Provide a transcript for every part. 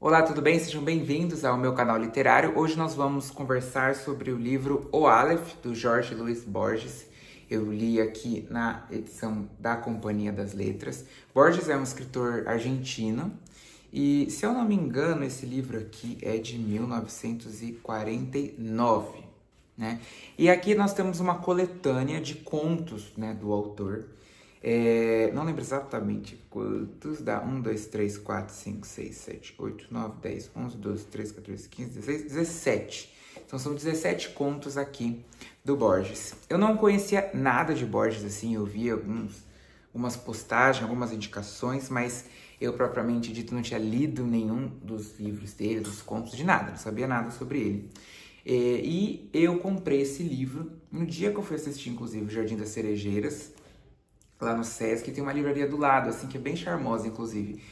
Olá, tudo bem? Sejam bem-vindos ao meu canal literário. Hoje nós vamos conversar sobre o livro O Aleph, do Jorge Luis Borges. Eu li aqui na edição da Companhia das Letras. Borges é um escritor argentino e, se eu não me engano, esse livro aqui é de 1949, né? E aqui nós temos uma coletânea de contos, né, do autor. Não lembro exatamente quantos, dá 1, 2, 3, 4, 5, 6, 7, 8, 9, 10, 11, 12, 13, 14, 15, 16, 17. Então são 17 contos aqui do Borges. Eu não conhecia nada de Borges, assim, eu vi algumas postagens, algumas indicações, mas eu propriamente dito não tinha lido nenhum dos livros dele, dos contos, de nada, não sabia nada sobre ele. E eu comprei esse livro no dia que eu fui assistir, inclusive, o Jardim das Cerejeiras, lá no Sesc. Tem uma livraria do lado, assim, que é bem charmosa, inclusive.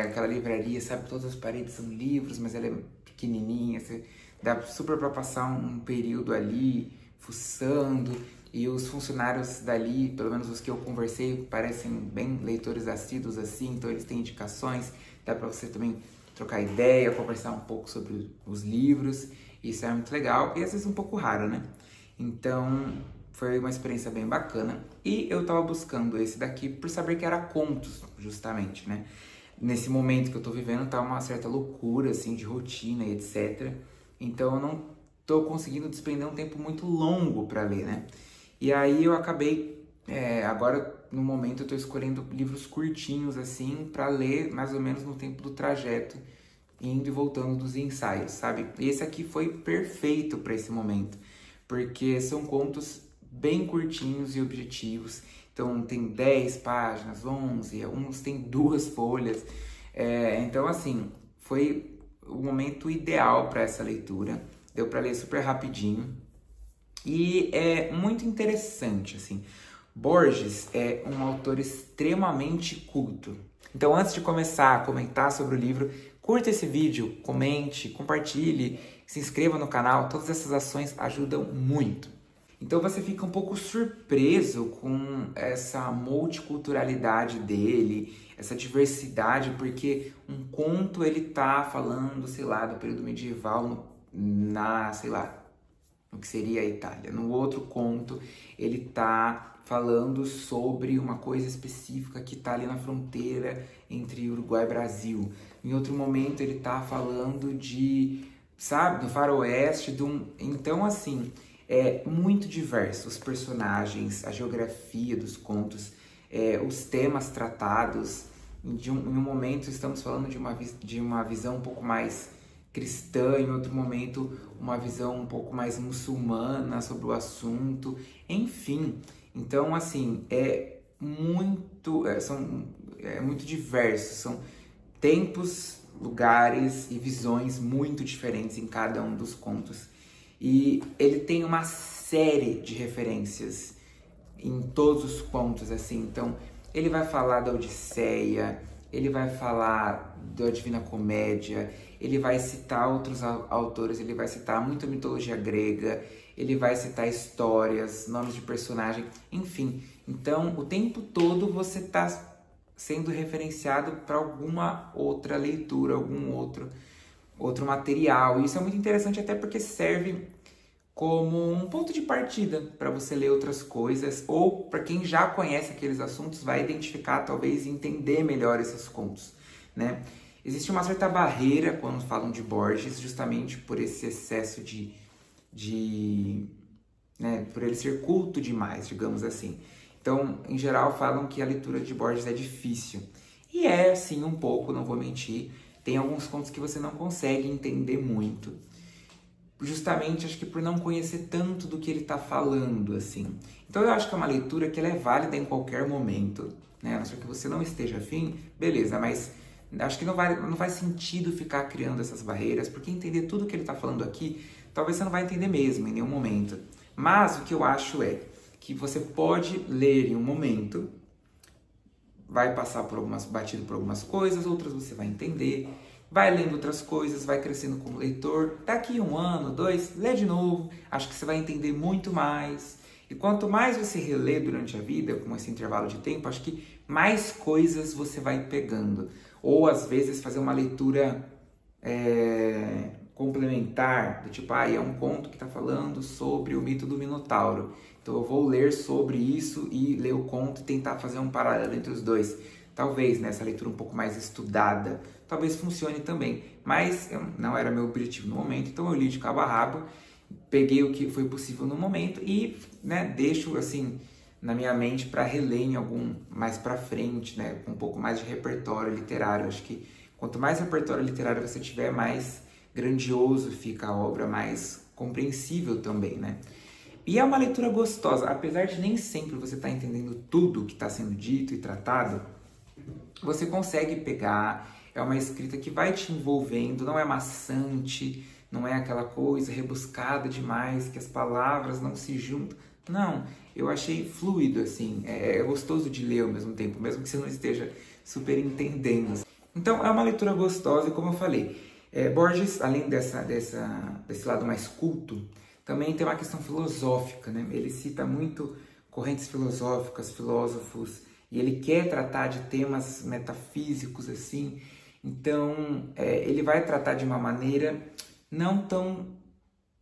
Aquela livraria, sabe, todas as paredes são livros, mas ela é pequenininha, dá super pra passar um período ali, fuçando, e os funcionários dali, pelo menos os que eu conversei, parecem bem leitores assíduos, assim, então eles têm indicações, dá pra você também trocar ideia, conversar um pouco sobre os livros, isso é muito legal, e às vezes um pouco raro, né? Então, foi uma experiência bem bacana. E eu tava buscando esse daqui por saber que era contos, justamente, né? Nesse momento que eu tô vivendo, tá uma certa loucura, assim, de rotina e etc. Então eu não tô conseguindo desprender um tempo muito longo para ler, né? E aí eu acabei, agora no momento eu tô escolhendo livros curtinhos, assim, para ler mais ou menos no tempo do trajeto, indo e voltando dos ensaios, sabe? E esse aqui foi perfeito para esse momento, porque são contos bem curtinhos e objetivos. Então tem 10 páginas, 11, alguns tem 2 folhas. Então assim, foi o momento ideal para essa leitura. Deu para ler super rapidinho. E é muito interessante, assim. Borges é um autor extremamente culto. Então, antes de começar a comentar sobre o livro, curta esse vídeo, comente, compartilhe, se inscreva no canal. Todas essas ações ajudam muito. Então você fica um pouco surpreso com essa multiculturalidade dele, essa diversidade, porque um conto ele tá falando, sei lá, do período medieval sei lá, no que seria a Itália. No outro conto ele tá falando sobre uma coisa específica que tá ali na fronteira entre Uruguai e Brasil. Em outro momento ele tá falando de, sabe, do faroeste, então assim, é muito diverso, os personagens, a geografia dos contos, os temas tratados. Em um momento estamos falando de uma visão um pouco mais cristã, em outro momento uma visão um pouco mais muçulmana sobre o assunto, enfim. Então, assim, é muito diverso, são tempos, lugares e visões muito diferentes em cada um dos contos. E ele tem uma série de referências em todos os contos, assim. Então, ele vai falar da Odisseia, ele vai falar da Divina Comédia, ele vai citar outros autores, ele vai citar muita mitologia grega, ele vai citar histórias, nomes de personagem, enfim. Então, o tempo todo você está sendo referenciado para alguma outra leitura, algum outro material. E isso é muito interessante até porque serve como um ponto de partida para você ler outras coisas, ou para quem já conhece aqueles assuntos vai identificar talvez e entender melhor esses contos, né? Existe uma certa barreira quando falam de Borges, justamente por esse excesso né, por ele ser culto demais, digamos assim. Então, em geral, falam que a leitura de Borges é difícil. E é, sim, um pouco, não vou mentir. Tem alguns contos que você não consegue entender muito. Justamente, acho que por não conhecer tanto do que ele está falando, assim. Então, eu acho que é uma leitura que ela é válida em qualquer momento, né? A não ser que você não esteja afim, beleza, mas acho que não faz sentido ficar criando essas barreiras, porque entender tudo que ele está falando aqui, talvez você não vai entender mesmo, em nenhum momento. Mas o que eu acho é que você pode ler em um momento, vai passar batido por algumas coisas, outras você vai entender, vai lendo outras coisas, vai crescendo como leitor. Daqui 1 ano, 2, lê de novo, acho que você vai entender muito mais. E quanto mais você relê durante a vida, com esse intervalo de tempo, acho que mais coisas você vai pegando. Ou às vezes fazer uma leitura complementar, do tipo, é um conto que está falando sobre o mito do Minotauro. Então eu vou ler sobre isso e ler o conto e tentar fazer um paralelo entre os dois. Talvez, né, essa leitura um pouco mais estudada, talvez funcione também. Mas não era meu objetivo no momento, então eu li de cabo a rabo, peguei o que foi possível no momento e, né, deixo assim na minha mente para reler em algum mais para frente, né, com um pouco mais de repertório literário. Acho que quanto mais repertório literário você tiver, mais grandioso fica a obra, mais compreensível também, né? E é uma leitura gostosa, apesar de nem sempre você estar entendendo tudo que está sendo dito e tratado, você consegue pegar, é uma escrita que vai te envolvendo, não é maçante, não é aquela coisa rebuscada demais, que as palavras não se juntam. Não, eu achei fluido, assim, é gostoso de ler ao mesmo tempo, mesmo que você não esteja super entendendo. Então, é uma leitura gostosa e, como eu falei, Borges, além desse lado mais culto, também tem uma questão filosófica, né? Ele cita muito correntes filosóficas, filósofos, e ele quer tratar de temas metafísicos, assim. Então, ele vai tratar de uma maneira não tão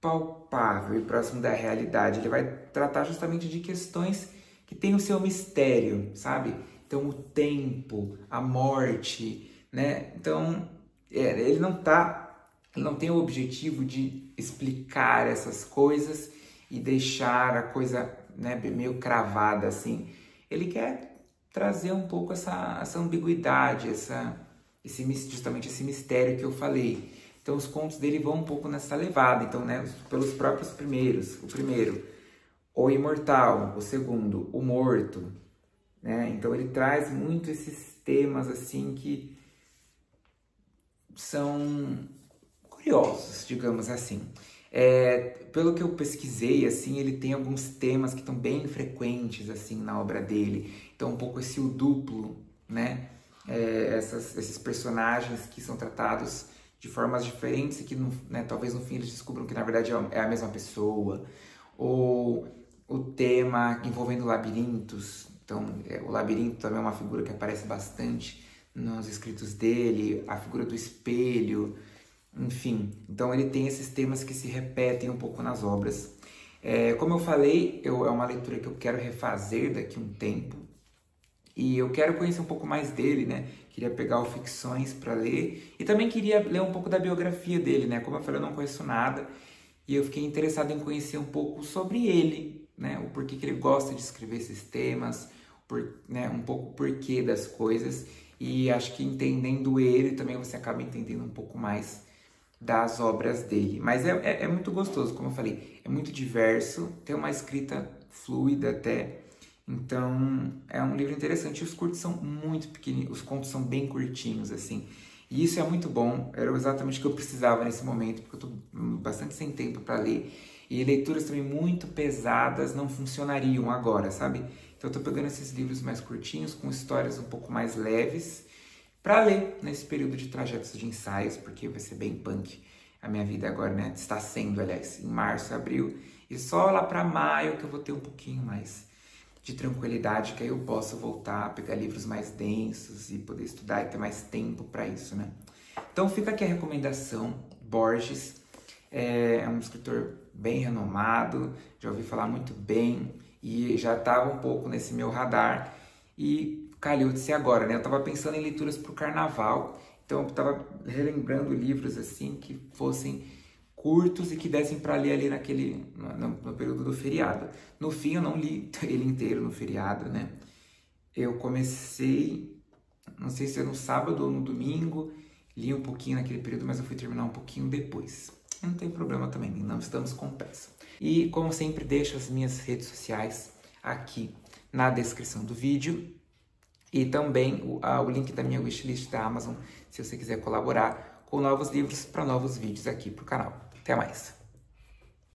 palpável e próximo da realidade. Ele vai tratar justamente de questões que têm o seu mistério, sabe? Então, o tempo, a morte, né? Então, ele não tem o objetivo de explicar essas coisas e deixar a coisa, né, meio cravada assim. Ele quer trazer um pouco essa ambiguidade, justamente esse mistério que eu falei. Então os contos dele vão um pouco nessa levada. Então, né, pelos próprios primeiros. O primeiro, o imortal. O segundo, o morto. Né? Então ele traz muito esses temas assim que são curiosos, digamos assim. Pelo que eu pesquisei, assim, ele tem alguns temas que estão bem frequentes assim na obra dele. Então, um pouco esse o duplo, né? Esses personagens que são tratados de formas diferentes e que, né, talvez no fim eles descubram que na verdade é a mesma pessoa. Ou o tema envolvendo labirintos. Então, o labirinto também é uma figura que aparece bastante nos escritos dele, a figura do espelho, enfim. Então ele tem esses temas que se repetem um pouco nas obras. Como eu falei, é uma leitura que eu quero refazer daqui a um tempo. E eu quero conhecer um pouco mais dele, né? Queria pegar o Ficções para ler. E também queria ler um pouco da biografia dele, né? Como eu falei, eu não conheço nada. E eu fiquei interessado em conhecer um pouco sobre ele, né? O porquê que ele gosta de escrever esses temas, né? Um pouco o porquê das coisas. E acho que entendendo ele também você acaba entendendo um pouco mais das obras dele. Mas é muito gostoso, como eu falei. É muito diverso, tem uma escrita fluida até. Então, é um livro interessante. Os curtos são muito pequeninos, os contos são bem curtinhos, assim. E isso é muito bom, era exatamente o que eu precisava nesse momento, porque eu tô bastante sem tempo para ler. E leituras também muito pesadas não funcionariam agora, sabe? Então eu tô pegando esses livros mais curtinhos, com histórias um pouco mais leves, para ler nesse período de trajetos de ensaios, porque vai ser bem punk a minha vida agora, né? Está sendo, aliás, em março, abril, e só lá para maio que eu vou ter um pouquinho mais de tranquilidade, que aí eu posso voltar a pegar livros mais densos e poder estudar e ter mais tempo para isso, né? Então fica aqui a recomendação. Borges é um escritor bem renomado, já ouvi falar muito bem e já estava um pouco nesse meu radar e calhou de ser agora, né? Eu estava pensando em leituras para o carnaval, então eu estava relembrando livros assim que fossem curtos e que dessem para ler ali no período do feriado. No fim, eu não li ele inteiro no feriado, né? Eu comecei, não sei se é no sábado ou no domingo, li um pouquinho naquele período, mas eu fui terminar um pouquinho depois. Não tem problema também, não estamos com pressa. E, como sempre, deixo as minhas redes sociais aqui na descrição do vídeo e também o link da minha wishlist da Amazon, se você quiser colaborar com novos livros para novos vídeos aqui pro canal. Até mais!